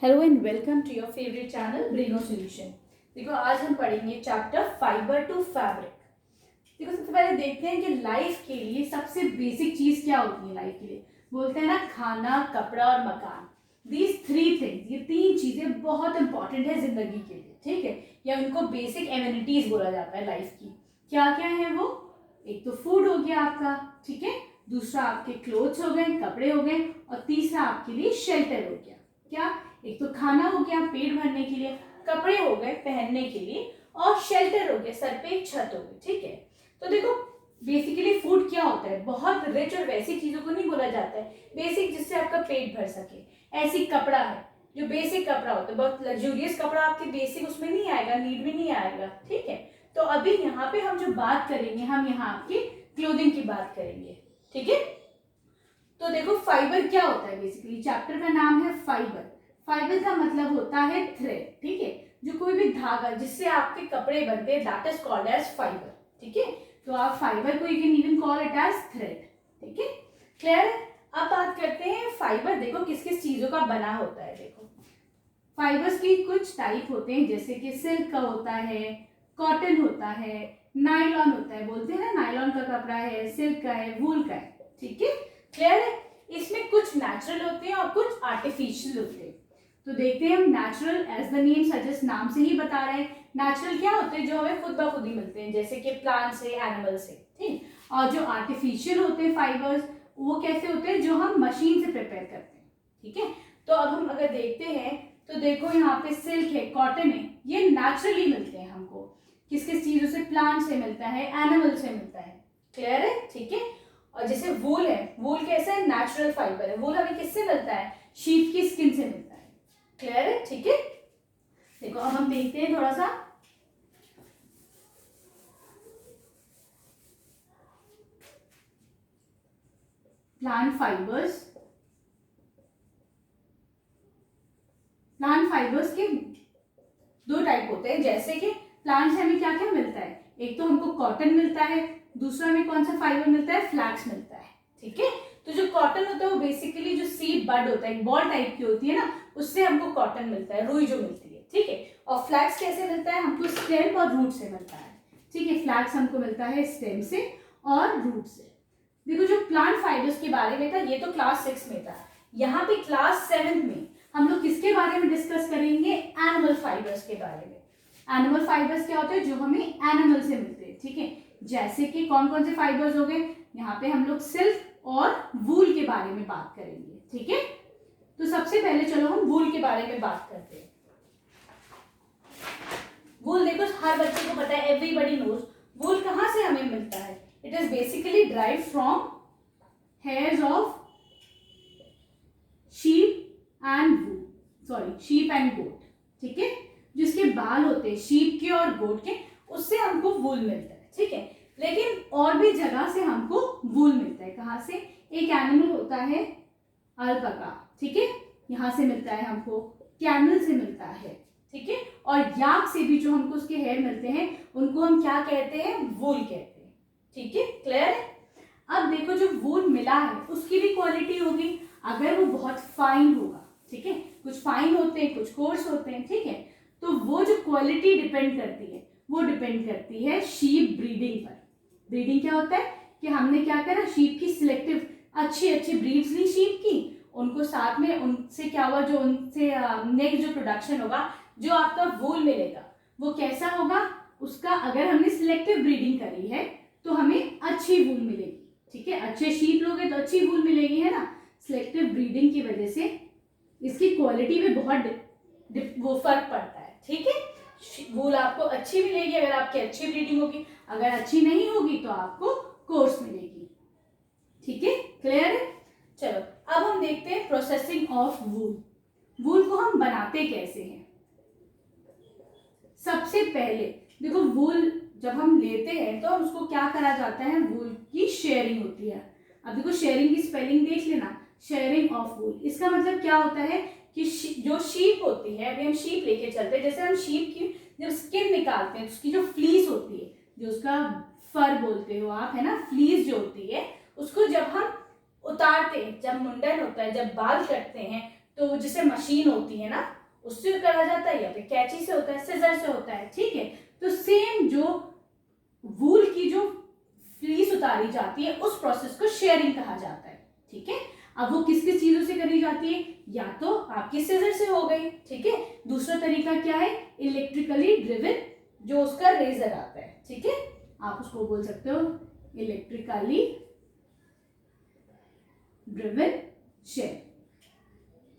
Hello and welcome to your favourite channel Braino solution. देखो आज हम पढ़ेंगे चैप्टर फाइबर टू फैब्रिक। देखो सबसे पहले देखते हैं कि लाइफ के लिए सबसे बेसिक चीज क्या होती है। लाइफ के लिए बोलते हैं ना, खाना, कपड़ा और मकान। दीज थ्री थिंग्स, ये तीन चीजें बहुत इंपॉर्टेंट है जिंदगी के लिए, ठीक है, या उनको बेसिक एमिनिटीज बोला जाता है लाइफ की। क्या क्या है वो? एक तो फूड हो गया आपका, ठीक है, दूसरा आपके क्लोथ्स हो गए, कपड़े हो गए, और तीसरा आपके लिए शेल्टर हो गया। क्या? एक तो खाना हो गया पेट भरने के लिए, कपड़े हो गए पहनने के लिए, और शेल्टर हो गया, सर पे एक छत हो गई, ठीक है। तो देखो बेसिकली फूड क्या होता है, बहुत रिच और वैसी चीजों को नहीं बोला जाता है, बेसिक जिससे आपका पेट भर सके। ऐसी कपड़ा है जो बेसिक कपड़ा होता है, बहुत लग्जूरियस कपड़ा आपके बेसिक उसमें नहीं आएगा, नीड में नहीं आएगा, ठीक है। तो अभी यहाँ पे हम जो बात करेंगे, हम यहाँ आपकी क्लोथिंग की बात करेंगे, ठीक है। तो देखो फाइबर क्या होता है, बेसिकली चैप्टर का नाम है फाइबर। फाइबर का मतलब होता है थ्रेड, ठीक है, जो कोई भी धागा जिससे आपके कपड़े बनते हैं, that is called as fibre, ठीक है। तो आप फाइबर को you can even call it as thread, ठीक है, क्लियर है। अब बात करते हैं फाइबर, देखो किस किस चीजों का बना होता है। देखो फाइबर्स की कुछ टाइप होते हैं, जैसे कि सिल्क का होता है, कॉटन होता है, नायलॉन होता है, बोलते हैं ना नायलॉन का कपड़ा है, सिल्क का है, वूल का है, ठीक है, क्लियर है। इसमें कुछ नेचुरल होते हैं और कुछ आर्टिफिशियल होते हैं। तो देखते हैं हम natural, as the name suggest, नाम से ही बता रहे हैं। नेचुरल क्या होते हैं? जो हमें खुद ब खुद ही मिलते हैं, जैसे कि प्लांट से, एनिमल से, ठीक। और जो आर्टिफिशियल होते हैं फाइबर्स, वो कैसे होते हैं? जो हम मशीन से प्रिपेयर करते हैं, ठीक है। तो अब हम अगर देखते हैं तो देखो यहाँ पे सिल्क है, कॉटन है, ये नेचुरली मिलते हैं हमको। किस किस चीजों से? प्लांट से मिलता है, एनिमल से मिलता है, क्लियर है, ठीक है। और जैसे वूल है, वूल कैसा है? नेचुरल फाइबर है। वूल हमें किससे मिलता है? शीप की स्किन से मिलता है, क्लियर है, ठीक है। देखो अब हम देखते हैं थोड़ा सा प्लांट फाइबर्स। प्लांट फाइबर्स के दो टाइप होते हैं, जैसे कि प्लांट से हमें क्या क्या मिलता है? एक तो हमको कॉटन मिलता है, दूसरा हमें कौन सा फाइबर मिलता है? फ्लैक्स मिलता है, ठीक है। तो जो कॉटन होता है वो बेसिकली जो सीड बड होता है, एक बॉल टाइप की होती है ना, उससे हमको कॉटन मिलता है, रुई जो मिलती है, ठीक है। और फ्लैक्स कैसे मिलता है? हमको स्टेम और रूट से मिलता है, ठीक है। फ्लैक्स हमको मिलता है स्टेम से और रूट से। देखो जो प्लांट फाइबर्स के बारे में था ये तो क्लास 6 में था। यहाँ पे क्लास 7 में हम लोग किसके बारे में डिस्कस करेंगे? एनिमल फाइबर्स के बारे में। एनिमल फाइबर्स क्या होते हैं? जो हमें एनिमल से मिलते हैं, ठीक है। जैसे कि कौन कौन से फाइबर्स हो गए? यहाँ पे हम लोग सिल्क और वूल के बारे में बात करेंगे, ठीक है। तो सबसे पहले चलो हम वूल के बारे में बात करते हैं। वूल देखो हर बच्चे को पता है, एवरीबॉडी नोज। वूल कहाँ से हमें मिलता है? It is basically drive from hairs of sheep and wool, sorry sheep and goat, ठीक है। जिसके बाल होते हैं शीप के और गोट के, उससे हमको वूल मिलता है, ठीक है। लेकिन और भी जगह से हमको वूल मिलता है। कहाँ से? एक एनिमल होता है अल्पाका, ठीक है, यहाँ से मिलता है हमको। कैमल से मिलता है, ठीक है। और याक से भी जो हमको उसके हेयर मिलते हैं उनको हम क्या कहते हैं? वूल कहते हैं, ठीक है, क्लियर है। अब देखो जो वूल मिला है उसकी भी क्वालिटी होगी। अगर वो बहुत फाइन होगा, ठीक है, कुछ फाइन होते हैं, कुछ कोर्स होते हैं, ठीक है, तो वो जो क्वालिटी डिपेंड करती है वो डिपेंड करती है शीप ब्रीडिंग पर। ब्रीडिंग क्या होता है कि हमने क्या करा? शीप की सिलेक्टिव अच्छी अच्छी ब्रीड्स ली शीप की, उनको साथ में उनसे क्या हुआ, जो उनसे नेक्स्ट जो प्रोडक्शन होगा, जो आपका वूल मिलेगा वो कैसा होगा? उसका अगर हमने सिलेक्टिव ब्रीडिंग करी है तो हमें अच्छी वूल मिलेगी, ठीक है। अच्छे शीप लोगे तो अच्छी वूल मिलेगी, है ना। सिलेक्टिव ब्रीडिंग की वजह से इसकी क्वालिटी में बहुत वो फर्क पड़ता है, ठीक है। वूल आपको अच्छी मिलेगी अगर आपकी अच्छी ब्रीडिंग होगी, अगर अच्छी नहीं होगी तो आपको कोर्स मिलेगी, ठीक है, क्लियर है। चलो अब हम देखते हैं प्रोसेसिंग ऑफ वूल। वूल को हम बनाते कैसे हैं? सबसे पहले देखो वूल जब हम लेते हैं तो उसको क्या करा जाता है? वूल की शेयरिंग होती है। अब देखो शेयरिंग की स्पेलिंग देख लेना, शेयरिंग ऑफ वूल। इसका मतलब क्या होता है कि जो शीप होती है, अभी हम शीप लेके चलते हैं, जैसे हम शीप की जब स्किन निकालते हैं, उसकी जो फ्लीस होती है, जो उसका फर बोलते हो आप, है ना, फ्लीस जो होती है, उसको जब हम उतारते हैं, जब मुंडन होता है, जब बाल कटते हैं, तो जिसे मशीन होती है ना उससे करा जाता है, या फिर कैंची से होता है, सिजर से होता है, ठीक है। तो सेम जो वूल की जो फ्लीस उतारी जाती है उस प्रोसेस को शेयरिंग कहा जाता है, ठीक है। अब वो किस किस चीजों से करी जाती है, या तो आपकी सिजर से हो गई, ठीक है। दूसरा तरीका क्या है, इलेक्ट्रिकली ड्रिवन, जो उसका रेजर आता है, ठीक है। आप उसको बोल सकते हो इलेक्ट्रिकली ड्रिवन शेयर,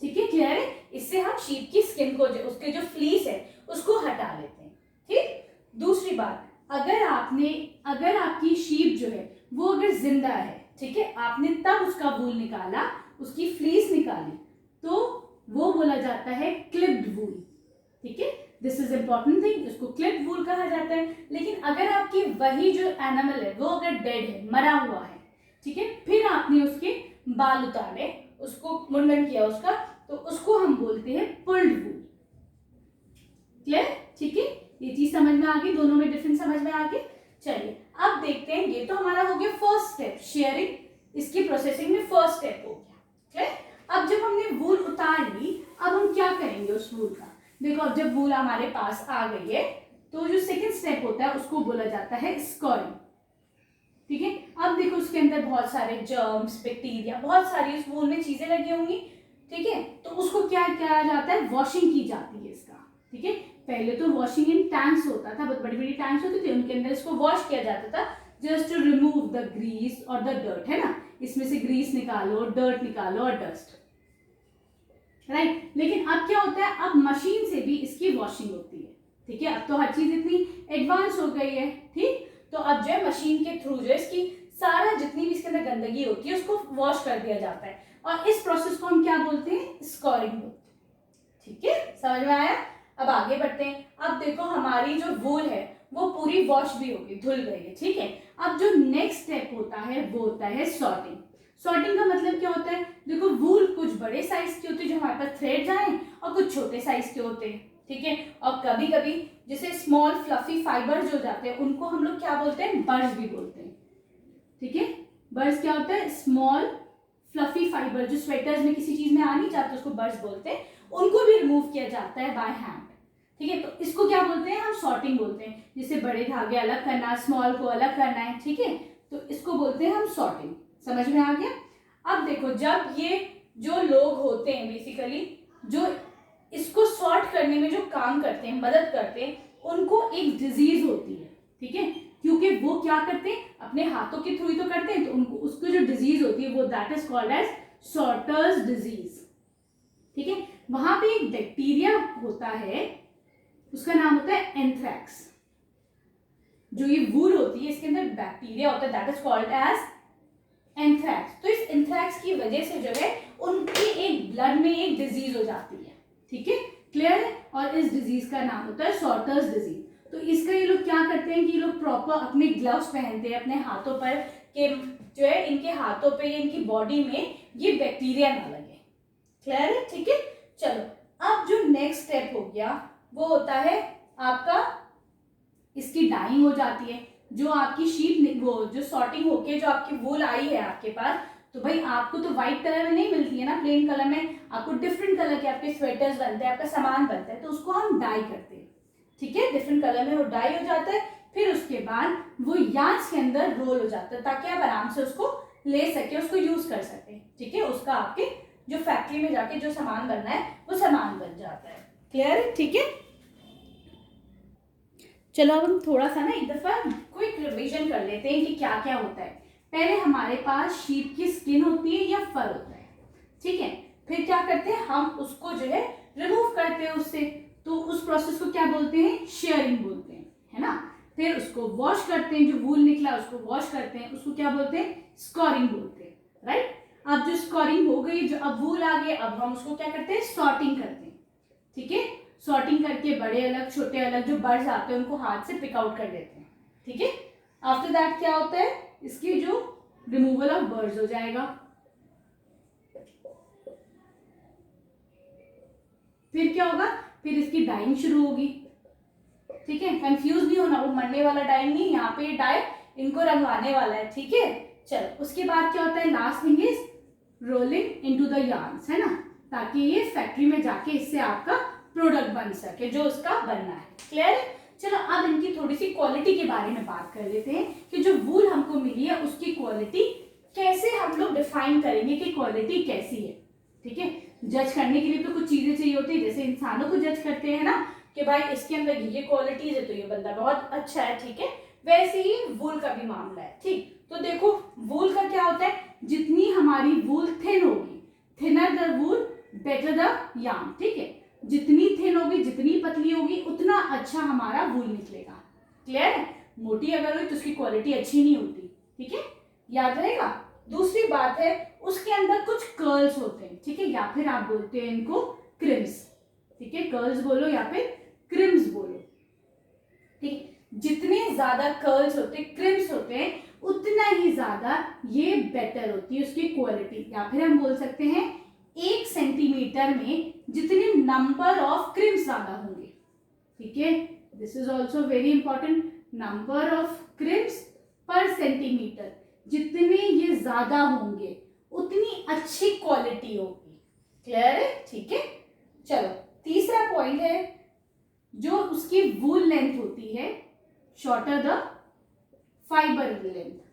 ठीक है। क्लियर है। इससे हम शीप की स्किन को, जो उसके जो फ्लीस है उसको हटा लेते हैं, ठीक। दूसरी बात, अगर आपकी शीप जो है वो अगर जिंदा है, ठीक है, आपने तब उसका वूल निकाला, उसकी फ्लीस निकाली, तो वो बोला जाता है क्लिप्ड वूल, ठीक है। दिस इज इंपॉर्टेंट थिंग, इसको क्लिप्ड वूल कहा जाता है। लेकिन अगर आपकी वही जो एनिमल है वो अगर डेड है, मरा हुआ है, ठीक है, फिर आपने उसके बाल उतारे, उसको मुंडन किया उसका, तो उसको हम बोलते हैं पुल्ड वूल। क्लियर, ठीक है। ये चीज समझ में आ गई, दोनों में डिफरेंस समझ में आ गई। चलिए अब देखते हैं, ये तो हमारा हो गया फर्स्ट स्टेप, शेयरिंग, इसकी प्रोसेसिंग में फर्स्ट स्टेप हो गया। क्लियर। अब जब हमने वूल उतार ली, अब हम क्या करेंगे उस वूल का, देखो अब जब वूल हमारे पास आ गई है तो जो सेकंड स्टेप होता है उसको बोला जाता है स्कोरिंग, ठीक है। अब देखो उसके अंदर बहुत सारे जर्म्स, बैक्टीरिया, बहुत सारी उस वूल में चीजें लगी होंगी, ठीक है। तो उसको क्या किया जाता है, वॉशिंग की जाती है इसका, ठीक है। पहले तो वॉशिंग इन टैंक्स होता था, बहुत बड़ी बड़ी टैंक्स होती थी, उनके अंदर इसको वॉश किया जाता था just to remove the grease और द डर्ट, है ना। इसमें से ग्रीस निकालो, डर्ट निकालो और डस्ट, राइट। लेकिन अब क्या होता है, अब मशीन से भी इसकी वॉशिंग होती है, ठीक है। अब तो हर चीज इतनी एडवांस हो गई है, ठीक। तो अब जो है मशीन के थ्रू जो है इसकी सारा जितनी भी इसके अंदर गंदगी होती है उसको वॉश कर दिया जाता है, और इस प्रोसेस को हम क्या बोलते हैं, स्कोरिंग बोलते हैं, ठीक है। समझ में आया। अब आगे बढ़ते हैं। अब देखो हमारी जो वूल है वो पूरी वॉश भी होगी, धुल गई है, ठीक है। अब जो नेक्स्ट स्टेप होता है वो होता है सॉर्टिंग। सॉर्टिंग का मतलब क्या होता है, देखो वूल कुछ बड़े साइज की होती है जो हमारे पास थ्रेड्स आए, और कुछ छोटे साइज के होते हैं, ठीक है। और कभी कभी जैसे स्मॉल फ्लफी फाइबर जो जाते हैं उनको हम लोग क्या बोलते हैं, बर्ड्स भी बोलते हैं, ठीक है। बर्ड्स क्या होता है, स्मॉल फ्लफी फाइबर जो स्वेटर्स में किसी चीज में आ नहीं जाते उसको बर्ड्स बोलते हैं, उनको भी रिमूव किया जाता है बाय हैंड, ठीक है। तो इसको क्या बोलते हैं, हम सॉर्टिंग बोलते हैं। जैसे बड़े धागे अलग करना, स्मॉल को अलग करना है, ठीक है, तो इसको बोलते हैं हम सॉर्टिंग। समझ में आ गया। अब देखो जब ये जो लोग होते हैं बेसिकली जो इसको सॉर्ट करने में जो काम करते हैं, मदद करते हैं, उनको एक डिजीज होती है, ठीक है, क्योंकि वो क्या करते हैं, अपने हाथों के थ्रू ही तो करते हैं, तो उनको उसको जो डिजीज होती है वो that is called as sorters disease, ठीक है। वहां पे एक बैक्टीरिया होता है, उसका नाम होता है एंथ्रैक्स। जो ये वूल होती है इसके अंदर बैक्टीरिया होता है, that is called as anthrax. तो इस एंथ्रैक्स की वजह से जो है उनकी एक ब्लड में एक डिजीज हो जाती है, ठीक है। क्लियर है। और इस डिजीज का नाम होता है सॉर्टर्स डिजीज। तो इसका ये लोग क्या करते हैं कि ये लोग प्रॉपर अपने ग्लव्स पहनते हैं अपने हाथों पर, के जो है इनके हाथों पे या इनकी बॉडी में ये बैक्टीरिया ना लगे। क्लियर है, ठीक है। चलो अब जो नेक्स्ट स्टेप हो गया वो होता है आपका, इसकी डाइंग हो जाती है। जो आपकी शीट वो जो सॉर्टिंग होके जो आपकी वूल आई है आपके पास, तो भाई आपको तो व्हाइट कलर में नहीं मिलती है ना, प्लेन कलर में, आपको डिफरेंट कलर के आपके स्वेटर्स बनते हैं, आपका सामान बनता है, तो उसको हम डाई करते हैं, ठीक है। डिफरेंट कलर में वो डाई हो जाता है, फिर उसके बाद वो यार्न्स के अंदर रोल हो जाता है ताकि आप आराम से उसको ले सके, उसको यूज कर सके, ठीक है। उसका आपके जो फैक्ट्री में जाके जो सामान बनना है वो सामान बन जाता है। क्लियर है, ठीक है। चलो अब हम थोड़ा सा ना एक दफा क्विक रिवीजन कर लेते हैं कि क्या क्या होता है। पहले हमारे पास शीप की स्किन होती है या फर होता है, ठीक है। फिर क्या करते हैं हम उसको जो है रिमूव करते हैं उससे, तो उस प्रोसेस को क्या बोलते हैं, शेयरिंग बोलते हैं, है ना। फिर उसको वॉश करते हैं, जो वूल निकला उसको वॉश करते हैं, उसको क्या बोलते हैं, स्कोरिंग बोलते हैं, राइट। अब जो स्कोरिंग हो गई, जो अब वूल आ गए, अब हम उसको क्या करते हैं, सॉर्टिंग करते हैं, ठीक है। सॉर्टिंग करके बड़े अलग छोटे अलग जो बर्ड्स आते हैं उनको हाथ से पिक आउट कर देते हैं, ठीक है। आफ्टर दैट क्या होता है, इसकी जो रिमूवल ऑफ बर्ड्स हो जाएगा। फिर क्या होगा, फिर इसकी डाइंग शुरू होगी, ठीक है। कंफ्यूज नहीं होना, वो मरने वाला डाई नहीं, यहाँ पे डाई इनको रंगवाने वाला है, ठीक है। चलो उसके बाद क्या होता है, last thing is rolling into the yarns, है ना, ताकि ये फैक्ट्री में जाके इससे आपका प्रोडक्ट बन सके जो उसका बनना है। क्लियर है? चलो अब इनकी थोड़ी सी क्वालिटी के बारे में बात कर लेते हैं कि जो वूल हमको मिली है उसकी क्वालिटी कैसे हम लोग डिफाइन करेंगे कि क्वालिटी कैसी है। ठीक है, जज करने के लिए तो कुछ चीजें चाहिए होती है, जैसे इंसानों को जज करते हैं ना कि भाई इसके अंदर ये क्वालिटीज है तो ये बंदा बहुत अच्छा है। ठीक है, वैसे ही वूल का भी मामला है। ठीक, तो देखो वूल का क्या होता है, जितनी हमारी वूल थिन होगी, thinner the wool better the yarn. ठीक है, जितनी थिन होगी, जितनी पतली होगी, उतना अच्छा हमारा वूल निकलेगा। क्लियर है? मोटी अगर हुई तो उसकी क्वालिटी अच्छी नहीं होती। ठीक है, याद रहेगा। दूसरी बात है उसके अंदर कुछ कर्ल्स होते हैं। ठीक है, या फिर आप बोलते हैं इनको क्रिम्स। ठीक है, कर्ल्स बोलो या फिर क्रिम्स बोलो। ठीक, जितने ज्यादा कर्ल्स होते हैं, क्रिम्स होते हैं, उतना ही ज्यादा ये बेटर होती है उसकी क्वालिटी। या फिर हम बोल सकते हैं 1 सेंटीमीटर में जितने नंबर ऑफ क्रिम्स ज्यादा होंगे। ठीक है, this is also very important, number of crimps per centimetre, जितने ये ज्यादा होंगे उतनी अच्छी क्वालिटी होगी। क्लियर है? ठीक है, चलो तीसरा पॉइंट है जो उसकी वूल लेंथ होती है, शॉर्टर द फाइबर लेंथ।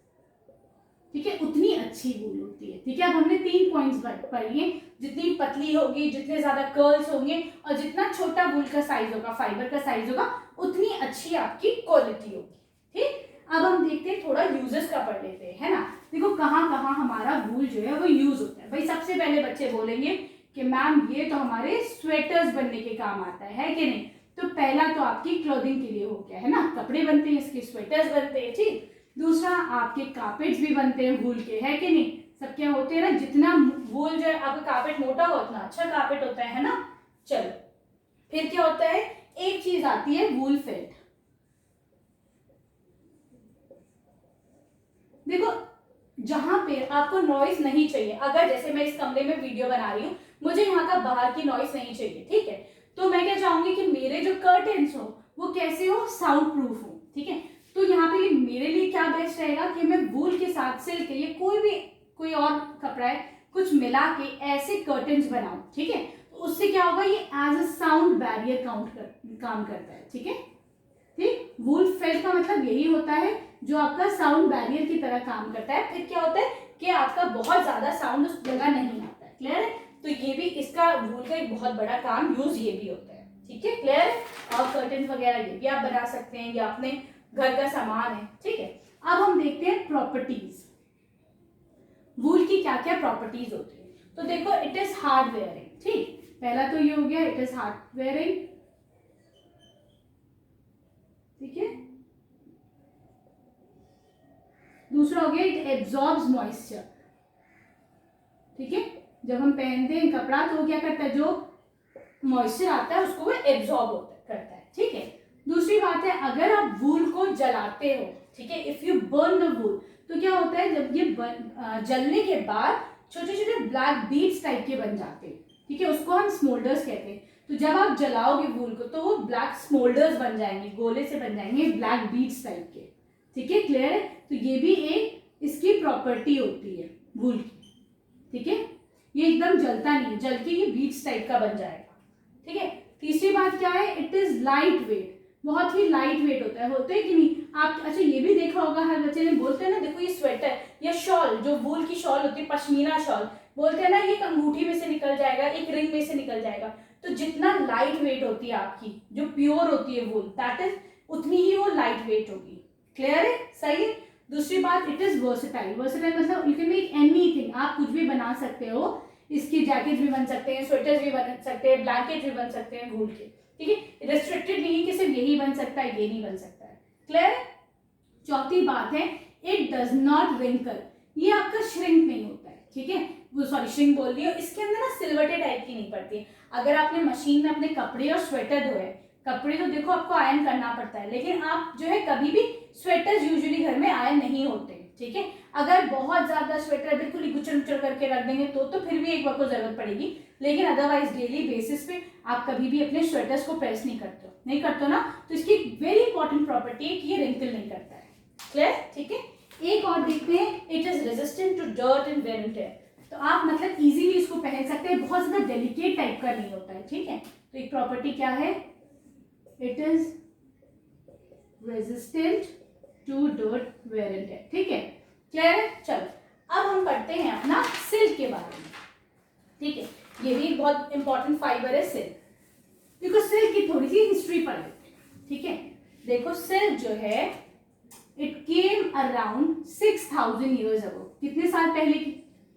ठीक है, उतनी अच्छी वूल होती है। ठीक है, अब हमने 3 पॉइंट्स पढ़ लिए, जितनी पतली होगी, जितने ज्यादा कर्ल्स होंगे और जितना छोटा वूल का साइज होगा, फाइबर का साइज होगा, उतनी अच्छी आपकी क्वालिटी होगी। ठीक, अब हम देखते हैं थोड़ा यूजेस का पढ़ लेते हैं, है ना। देखो कहाँ कहाँ हमारा वूल जो है वो यूज होता है। भाई सबसे पहले बच्चे बोलेंगे कि मैम ये तो हमारे स्वेटर्स बनने के काम आता है कि नहीं। तो पहला तो आपकी क्लोथिंग के लिए हो गया, है ना, कपड़े बनते हैं, इसके स्वेटर्स बनते हैं। ठीक, दूसरा आपके कार्पेट्स भी बनते हैं वूल के, है कि नहीं। सब क्या होते हैं ना, जितना वूल जो है आपका कार्पेट मोटा हो उतना अच्छा कार्पेट होता है ना। चलो फिर क्या होता है, एक चीज आती है वूल फेल्ट। देखो जहां पे आपको नॉइस नहीं चाहिए, अगर जैसे मैं इस कमरे में वीडियो बना रही हूँ, मुझे यहाँ का बाहर की नॉइस नहीं चाहिए। ठीक है, तो मैं क्या चाहूंगी कि मेरे जो कर्टेन्स हो वो कैसे हो, साउंड प्रूफ हो। ठीक है, तो यहाँ पे मेरे लिए क्या बेस्ट रहेगा कि मैं वूल के साथ सिल्क के ये कोई और कपड़ा है कुछ मिला के ऐसे कर्टेन्स बनाऊं। ठीक है, तो उससे क्या होगा, ये एज अ साउंड बैरियर काम करता है। ठीक है, ठीक, वूल फेल्ट का मतलब यही होता है जो आपका साउंड बैरियर की तरह काम करता है। फिर क्या होता है कि आपका बहुत ज्यादा साउंड उस जगह नहीं आता है। क्लियर है? तो ये भी इसका वूल का एक बहुत बड़ा काम यूज ये भी होता है। ठीक है, क्लियर है। और कर्टन वगैरह ये भी आप बना सकते हैं, या अपने घर का सामान है। ठीक है, अब हम देखते हैं प्रॉपर्टीज, वूल की क्या क्या प्रॉपर्टीज होती है। तो देखो इट इज हार्ड वेयरिंग। ठीक, पहला तो ये हो गया इट इज हार्ड वेयरिंग। ठीक है, दूसरा हो गया इट एब्जॉर्ब्स मॉइस्चर। ठीक है, जब हम पहनते हैं कपड़ा तो क्या करता है, जो मॉइस्चर आता है उसको वो एब्जॉर्ब करता है। ठीक है, दूसरी बात है अगर आप वूल को जलाते हो, ठीक है, इफ यू बर्न द वूल, तो क्या होता है जब ये जलने के बाद छोटे छोटे ब्लैक बीड्स टाइप के बन जाते हैं। ठीक है, उसको हम स्मोल्डर्स कहते हैं। तो जब आप जलाओगे वूल को तो वो ब्लैक स्मोल्डर्स बन जाएंगे, गोले से बन जाएंगे ब्लैक बीड्स टाइप के। ठीक है, क्लियर है। तो ये भी एक इसकी प्रॉपर्टी होती है वूल की। ठीक है, ये एकदम जलता नहीं है, जल के ये बीड्स टाइप का बन जाएगा। ठीक है, तीसरी बात क्या है, इट इज लाइट वेट, बहुत ही लाइट वेट होता है कि नहीं। आप अच्छा ये भी देखा होगा, हर बच्चे ने बोलते हैं ना, देखो ये स्वेटर या शॉल, जो वूल की शॉल होती है, पश्मीना शॉल बोलते हैं ना, ये अंगूठी में से निकल जाएगा, एक रिंग में से निकल जाएगा। तो जितना लाइट वेट होती है आपकी, जो प्योर होती है वूल, दैट इज उतनी ही वो लाइट वेट होगी। क्लियर है? सही है। दूसरी बात इट इज वर्सेटाइल। वर्सेटाइल मतलब यू कैन मेक एनीथिंग, आप कुछ भी बना सकते हो। इसके जैकेट भी बन सकते हैं, स्वेटर्स भी बन सकते हैं, ब्लैंकेट भी बन सकते हैं वूल के। ठीक है, रेस्ट्रिक्टेड नहीं कि सिर्फ यही बन सकता है, ये नहीं बन सकता है। क्लियर? चौथी बात है इट डज नॉट रिंकल, ये आपका श्रिंक नहीं होता है। ठीक है, वो सॉरी श्रिंक बोल रही है, इसके अंदर ना सिलवटे टाइप की नहीं पड़ती है। अगर आपने मशीन में अपने कपड़े और स्वेटर धोए, कपड़े तो देखो आपको आयरन करना पड़ता है, लेकिन आप जो है कभी भी स्वेटर्स यूजुअली घर में आयरन नहीं होते। ठीक है, अगर बहुत ज्यादा स्वेटर बिल्कुल ही गुचड़ गुचड़ करके रख देंगे तो फिर भी एक बार को जरूरत पड़ेगी, लेकिन अदरवाइज डेली बेसिस पे आप कभी भी अपने स्वेटर्स को प्रेस नहीं करते हो ना। तो इसकी वेरी इंपॉर्टेंट प्रॉपर्टी है कि ये रिंकल नहीं करता है। क्लियर? ठीक है, एक और देखते हैं, it is resistant to dirt and wear and tear. तो आप मतलब इजीली इसको पहन सकते हैं, बहुत ज़्यादा डेलिकेट टाइप का नहीं होता है, ठीक है। तो एक प्रॉपर्टी क्या है, it is resistant to dirt wear and tear, ठीक है, क्लियर है। चलो अब हम पढ़ते हैं अपना सिल्क के बारे में, ठीक है। ये भी बहुत इंपॉर्टेंट फाइबर है सिल्क। देखो सिल्क की थोड़ी सी हिस्ट्री पढ़ लेते हैं, ठीक है। देखो सिल्क जो है it came around 6000 years ago. कितने साल पहले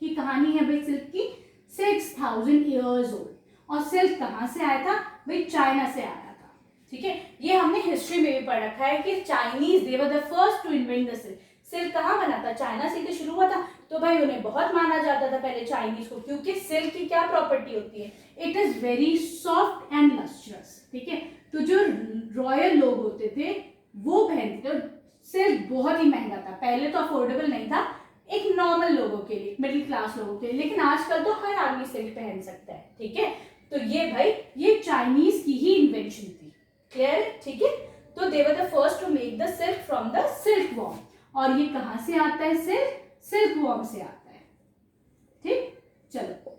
की कहानी है भाई सिल्क की, 6000 ईयर्स ओल्ड। और सिल्क कहाँ से आया था भाई, चाइना से आया था, ठीक है। ये हमने हिस्ट्री में भी पढ़ रखा है कि Chinese they were the first to invent the silk. Silk कहाँ बना था, चाइना से तो शुरू हुआ था। तो भाई उन्हें बहुत माना जाता था पहले चाइनीज को, क्योंकि सिल्क की क्या प्रॉपर्टी होती है, it is very soft and lustrous, ठीक है। तो जो रॉयल लोग होते थे वो पहनते थे। सिल्क बहुत ही महंगा था, पहले तो अफोर्डेबल नहीं था एक नॉर्मल लोगों के लिए, मिडिल क्लास लोगों के लिए, लेकिन आजकल तो हर आदमी सिल्क पहन सकता है, ठीक है। तो ये भाई ये चाइनीज की ही इन्वेंशन थी, क्लियर है, ठीक है। तो they were the first to make the silk from the silk worm. और ये कहां से आता है, सिल्क सिल्क वॉर्म से आता है, ठीक। चलो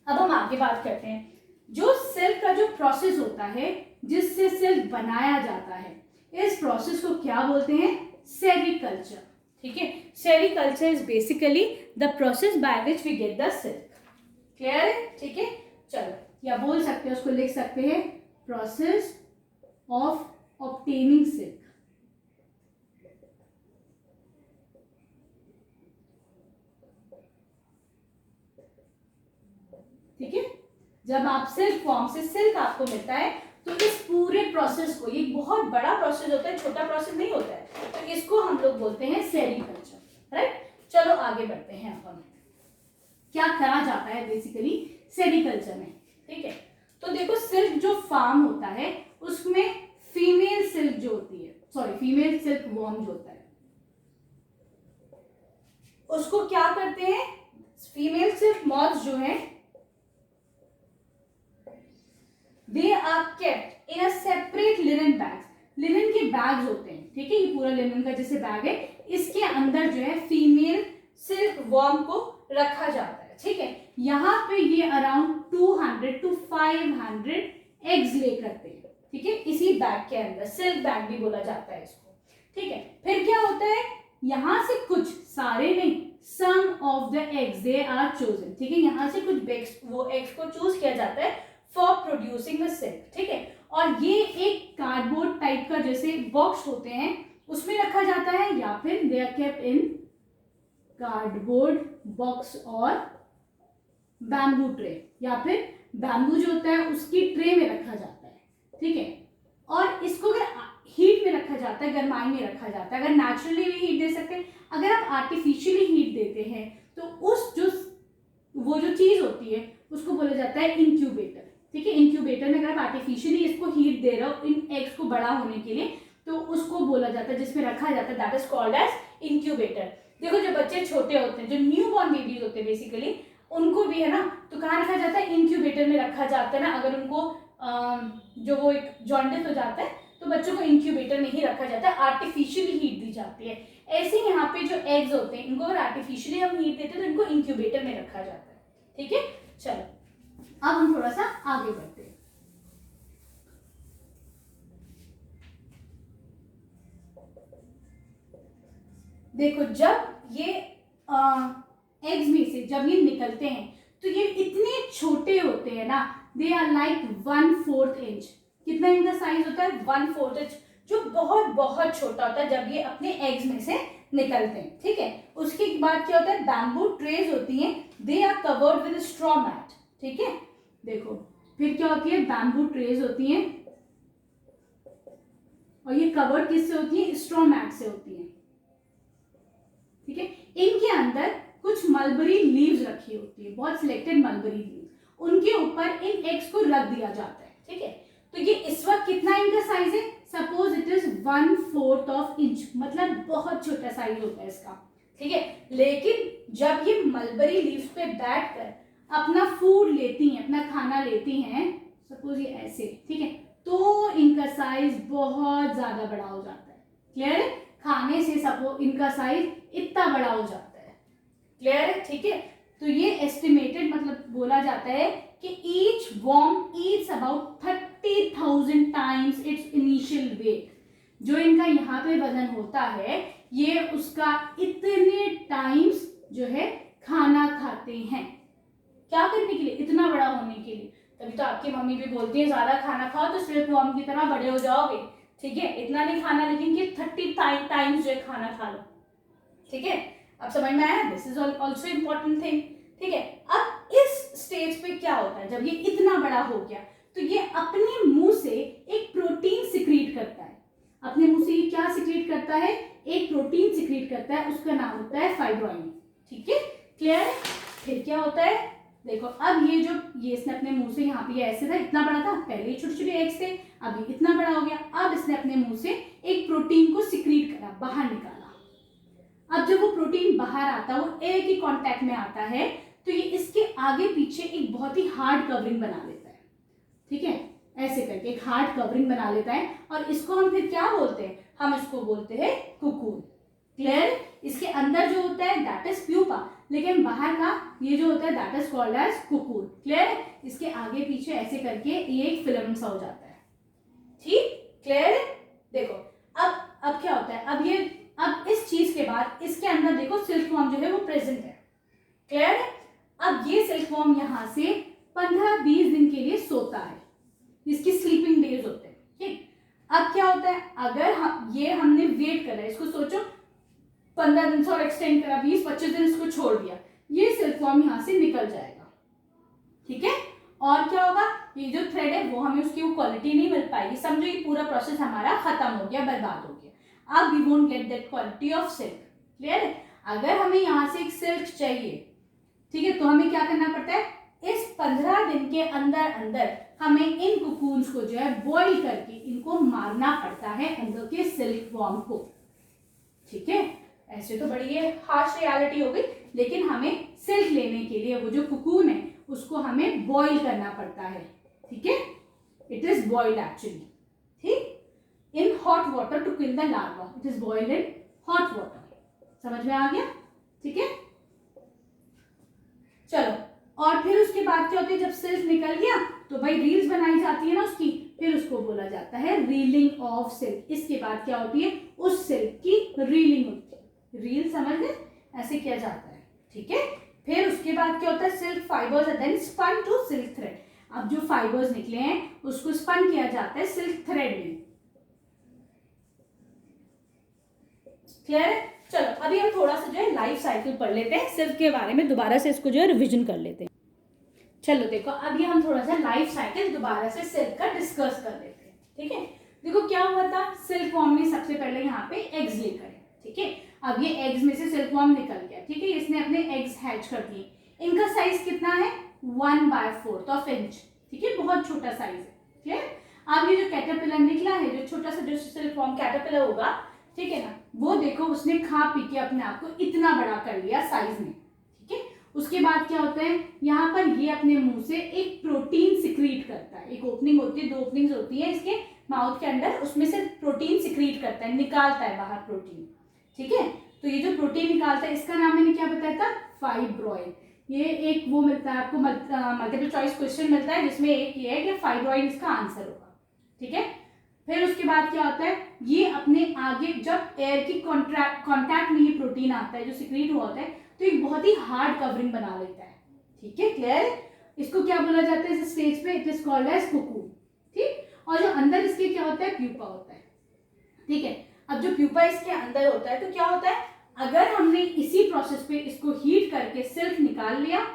अब हम आगे बात करते हैं। जो सिल्क का जो प्रोसेस होता है जिससे सिल्क बनाया जाता है, इस प्रोसेस को क्या बोलते हैं, सेरिकल्चर, ठीक है। Sericulture is basically the process by which we get the silk, clear है, ठीक है। चलो या बोल सकते हैं, उसको लिख सकते हैं प्रोसेस ऑफ ऑब्टेनिंग सिल्क, ठीक है। जब आप सिल्क फॉर्म से सिल्क आपको मिलता है तो इस पूरे प्रोसेस को, ये बहुत बड़ा प्रोसेस होता है, छोटा प्रोसेस नहीं होता है, तो इसको हम लोग बोलते हैं सेरिकल्चर, राइट। चलो आगे बढ़ते हैं। अब हम क्या करा जाता है बेसिकली सेरिकल्चर में, ठीक है। तो देखो सिल्क जो फार्म होता है उसमें फीमेल सिल्क जो होती है, सॉरी फीमेल सिल्क वॉर्म जो होता है, उसको क्या करते हैं, फीमेल सिल्क मॉथ्स जो है they are kept in a separate linen bags। Linen के बैग्स होते हैं, ठीक है। ये पूरा लिनन का जैसे बैग है, इसके अंदर जो है फीमेल सिल्क वॉर्म को रखा जाता है, ठीक है। यहाँ पे ये अराउंड 200 to 500 एग्स ले करते हैं, ठीक है, इसी बैग के अंदर। सिल्क बैग भी बोला जाता है इसको, ठीक है। फिर क्या होता है, यहाँ से कुछ, सारे नहीं, some of the eggs they are chosen, ठीक है। यहाँ से कुछ वो एग्स को चूज किया जाता है फॉर प्रोड्यूसिंग द सिल्क, ठीक है। और ये एक कार्डबोर्ड टाइप का जैसे बॉक्स होते हैं उसमें रखा जाता है, या फिर they are kept in cardboard box और बैम्बू ट्रे, या फिर बैम्बू जो होता है उसकी ट्रे में रखा जाता है, ठीक है। और इसको अगर हीट में रखा जाता है, गर्माई में रखा जाता है, अगर नेचुरली भी हीट दे सकते हैं, अगर आप आर्टिफिशियली हीट देते हैं तो उस जो वो जो चीज होती है उसको बोला जाता है इंक्यूबेटर, ठीक है। इंक्यूबेटर में अगर आप आर्टिफिशियली इसको हीट दे रहे हो इन एग्स को बड़ा होने के लिए, तो उसको बोला जाता है, जिसमें रखा जाता है, that is called as incubator. देखो जो बच्चे छोटे होते हैं, जो न्यू बॉर्न बेबीज होते हैं बेसिकली, उनको भी है ना, तो कहाँ रखा जाता है, इंक्यूबेटर में रखा जाता है ना। अगर उनको जो वो एक जॉन्डिस हो जाता है तो बच्चों को इंक्यूबेटर में ही रखा जाता है, आर्टिफिशियली हीट दी जाती है। ऐसे ही यहाँ पे जो एग्स होते हैं इनको अगर आर्टिफिशियली हम हीट देते हैं तो इनको इंक्यूबेटर में रखा जाता है, ठीक है। चलो अब हम थोड़ा सा आगे बढ़ते हैं। देखो जब ये एग्स में से जब ये निकलते हैं तो ये इतने छोटे होते हैं ना, दे आर लाइक 1/4 इंच। कितना इनका साइज होता है, 1/4 इंच, जो बहुत बहुत छोटा होता है जब ये अपने एग्स में से निकलते हैं, ठीक है। उसके बाद क्या होता है, बैम्बू ट्रेज होती हैं, they are covered with straw mat, ठीक है। देखो फिर क्या होती है, बैम्बू ट्रेज होती हैं और ये कवर्ड किससे होती है, स्ट्रॉ मैट से होती है, ठीक है। इनके अंदर कुछ मलबरी लीव्स रखी होती है, बहुत सिलेक्टेड मलबरी लीव्स, उनके ऊपर इन एग्स को रख दिया जाता है, ठीक है। तो ये इस वक्त कितना इनका साइज है, suppose it is 1/4 of inch, मतलब बहुत छोटा साइज होता है इसका, ठीक है। लेकिन जब ये मलबरी लीव्स पे बैठकर अपना फूड लेती हैं, अपना खाना लेती हैं, सपोज ये ऐसे, ठीक है, तो इनका साइज बहुत ज्यादा बड़ा हो जाता है, क्लियर है। खाने से सपोज इनका साइज इतना बड़ा हो जाता है, क्लियर है, ठीक है। तो ये एस्टिमेटेड मतलब बोला जाता है कि each worm eats about 30,000 times its initial weight. जो इनका यहाँ पे वजन होता है ये उसका इतने टाइम्स जो है खाना खाते हैं। क्या करने के लिए? इतना बड़ा होने के लिए। तभी तो आपकी मम्मी भी बोलती है ज्यादा खाना खाओ तो सिल्क वॉर्म की तरह बड़े हो जाओगे। ठीक है, इतना नहीं खाना, लेकिन कि 30 टाइम्स जो है खाना खा लो। ठीक है, अब समझ में आया? This is also important thing. ठीक है, अब इस स्टेज पे क्या होता है जब ये इतना बड़ा हो गया तो ये अपने मुंह से एक प्रोटीन सिक्रीट करता है। अपने मुंह से ये क्या सिक्रीट करता है? एक प्रोटीन सिक्रीट करता है, उसका नाम होता है फाइब्रोइन। ठीक है, क्लियर? फिर क्या होता है? देखो अब ये इसने अपने मुंह से, यहाँ पे ऐसे था, इतना बड़ा था, पहले ही छोटे छोटे एग्स थे, अब ये इतना बड़ा हो गया। अब इसने अपने मुंह से एक प्रोटीन को सिक्रीट करा, बाहर निकाला। अब जब वो प्रोटीन बाहर आता है, वो एयर की कांटेक्ट में आता है, तो ये इसके आगे पीछे एक बहुत ही हार्ड कवरिंग बना लेता है। ठीक है, ऐसे करके एक हार्ड कवरिंग बना लेता है, और इसको हम फिर क्या बोलते हैं? हम इसको बोलते हैं कुकून। क्लियर? इसके अंदर जो होता है दैट इज प्यूपा, लेकिन बाहर का ये जो होता है that is called as cocoon. Clear? इसके आगे पीछे ऐसे करके ये एक फिलामेंट सा हो जाता है। ठीक, क्लियर? देखो अब क्या होता है? अब इस चीज के बाद इसके अंदर देखो सिल्क वॉर्म जो है वो प्रेजेंट है। क्लियर? अब ये सिल्क वॉर्म यहां से 15-20 दिन के लिए सोता है, इसकी स्लीपिंग डेज होते हैं। ठीक, अब क्या होता है? अगर हमने वेट करा, इसको सोचो 15 दिन से और एक्सटेंड करा, 20-25 दिन इसको छोड़ दिया, ये सिल्क वॉर्म यहां से निकल जाएगा। ठीक है, और क्या होगा? ये जो थ्रेड है वो हमें उसकी वो क्वालिटी नहीं मिल पाएगी। समझो ये पूरा प्रोसेस हमारा खत्म हो गया, बर्बाद हो गया। अब we won't get that quality of silk. Clear? अगर हमें यहां से एक सिल्क चाहिए, ठीक है, तो हमें क्या करना पड़ता है? इस 15 दिन के अंदर अंदर हमें इन कुकून्स को जो है बॉईल करके इनको मारना पड़ता है, अंदर के सिल्क वॉर्म को। ठीक है, ऐसे तो बड़ी ये हार्श रियलिटी हो गई, लेकिन हमें सिल्क लेने के लिए वो जो कुकून है उसको हमें बॉईल करना पड़ता है। ठीक है, इट इज बॉइल्ड एक्चुअली। ठीक, in hot water to kill the larva, it is boiled in hot water. समझ में आ गया? ठीक है, चलो, और फिर उसके बाद क्या होती है? जब सिल्क निकल गया तो भाई रील्स बनाई जाती है ना उसकी, फिर उसको बोला जाता है रीलिंग ऑफ सिल्क। इसके बाद क्या होती है? उस सिल्क की रीलिंग होती है। रील समझ गए? ऐसे किया जाता है। ठीक है, फिर उसके बाद क्या होता है? Silk fibres are then spun to silk thread. अब जो फाइबर्स निकले हैं उसको स्पन किया जाता है सिल्क थ्रेड में। क्लियर? चलो अभी हम थोड़ा सा जो है लाइफ साइकिल पढ़ लेते हैं सिल्क के बारे में, दोबारा से इसको जो है रिविजन कर लेते हैं। चलो देखो अभी हम थोड़ा सा लाइफ साइकिल दोबारा से सिल्क का डिस्कस कर लेते हैं। ठीक है, देखो क्या हुआ था? सिल्क वॉर्म ने सबसे पहले यहाँ पे एग्स लेकर है। ठीक है, अब ये एग्स में से सिल्क वॉर्म निकल गया। ठीक है, इसने अपने एग्स हैच कर दिए। इनका साइज कितना है? 1/4 ऑफ इंच। ठीक है, बहुत छोटा साइज है। क्लियर? अब ये जो कैटरपिलर निकला है, जो छोटा सा जो सिल्क वॉर्म कैटरपिलर होगा, ठीक है ना, वो देखो उसने खा पी के अपने आप को इतना बड़ा कर लिया साइज में। ठीक है, उसके बाद क्या होता है? यहाँ पर ये अपने मुंह से एक प्रोटीन सिक्रीट करता है। एक ओपनिंग होती है, 2 ओपनिंग्स होती है इसके माउथ के अंदर, उसमें से प्रोटीन सिक्रीट करता है, निकालता है बाहर प्रोटीन। ठीक है, तो ये जो प्रोटीन निकालता है इसका नाम मैंने क्या बताया था? फाइब्रोइन। ये एक वो मिलता है आपको, मल्टीपल चॉइस क्वेश्चन मिलता है जिसमें एक ये है कि फाइब्रोइन इसका आंसर होगा। ठीक है, फिर उसके बाद क्या होता है? ये अपने आगे जब एयर की कॉन्टैक्ट में ये प्रोटीन आता है जो सिक्रीट हुआ होता है, तो एक बहुत ही हार्ड कवरिंग बना लेता है। ठीक है, क्लियर? इसको क्या बोला जाता है इस स्टेज पे? It is called as cocoon. ठीक, और जो अंदर इसके क्या होता है? प्यूपा होता है। ठीक है, अब जो प्यूपा इसके अंदर होता है तो क्या होता है? अगर हमने इसी प्रोसेस पे इसको हीट करके सिल्क निकाल लिया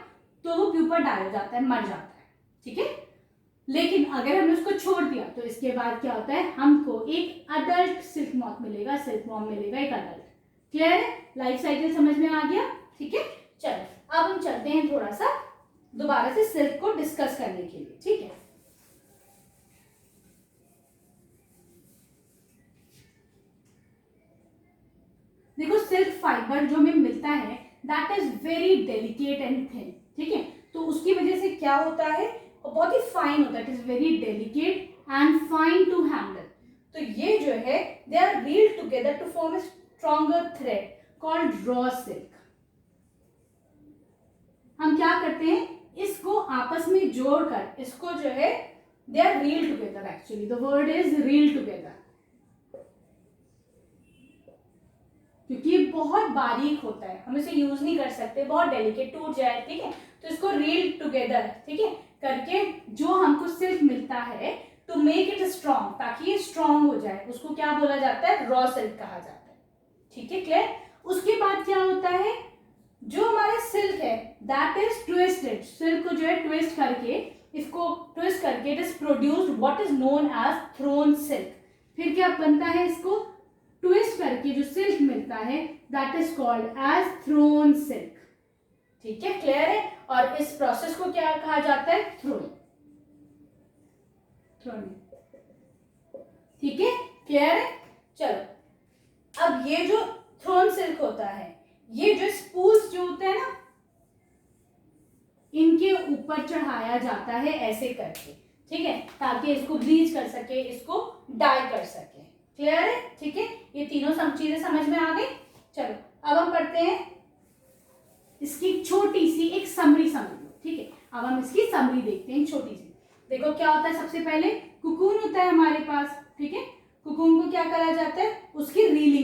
तो वो प्यूपा डाई हो जाता है, मर जाता है। ठीक है, लेकिन अगर हमने उसको छोड़ दिया तो इसके बाद क्या होता है? हमको एक अडल्ट सिल्क मॉथ मिलेगा, सिल्क वॉर्म मिलेगा, एक अडल्ट। क्लियर है? लाइफ साइकिल समझ में आ गया? ठीक है, चलो अब हम चलते हैं थोड़ा सा दोबारा से सिल्क को डिस्कस करने के लिए। ठीक है, देखो सिल्क फाइबर जो हमें मिलता है that is very delicate and thin. ठीक है, तो उसकी वजह से क्या होता है? बहुत ही फाइन होता है। It is very delicate and fine to handle. तो ये जो है they are reeled together to form a stronger thread called raw silk. हम क्या करते हैं, इसको आपस में जोड़कर इसको जो है they are reel together, actually the word is reel together, क्योंकि ये बहुत बारीक होता है, हम इसे यूज नहीं कर सकते, बहुत डेलिकेट, टूट जाए, ठीक है। तो इसको रील टुगेदर, ठीक है, करके जो हमको सिल्क मिलता है टू मेक इट स्ट्रॉन्ग, ताकि ये स्ट्रॉन्ग हो जाए, उसको क्या बोला जाता है, रॉ सिल्क कहा जाता है, ठीक है, क्लियर। उसके बाद क्या होता है, जो हमारा सिल्क है दैट इज ट्विस्टेड, सिल्क को जो है ट्विस्ट करके, इसको ट्विस्ट करके it is produced what is known as thrown silk. फिर क्या बनता है, इसको ट्विस्ट करके जो सिल्क मिलता है that is called as thrown silk, ठीक है, क्लियर है। और इस प्रोसेस को क्या कहा जाता है, थ्रोइंग, ठीक है, क्लियर है। चलो अब ये जो थ्रोन सिल्क होता है, ये जो स्पूल्स जो होते हैं ना, इनके ऊपर चढ़ाया जाता है ऐसे करके, ठीक है, ताकि इसको ब्लीच कर सके, इसको डाई कर सके, क्लियर है, ठीक है। ये तीनों चीजें समझ में आ गई। चलो अब हम पढ़ते हैं इसकी छोटी सी एक समरी, ठीक है। अब हम इसकी समरी देखते हैं छोटी सी। देखो क्या होता है, सबसे पहले कुकून होता है हमारे पास, ठीक है, कुकून को क्या करा जाता है, उसकी रीलिंग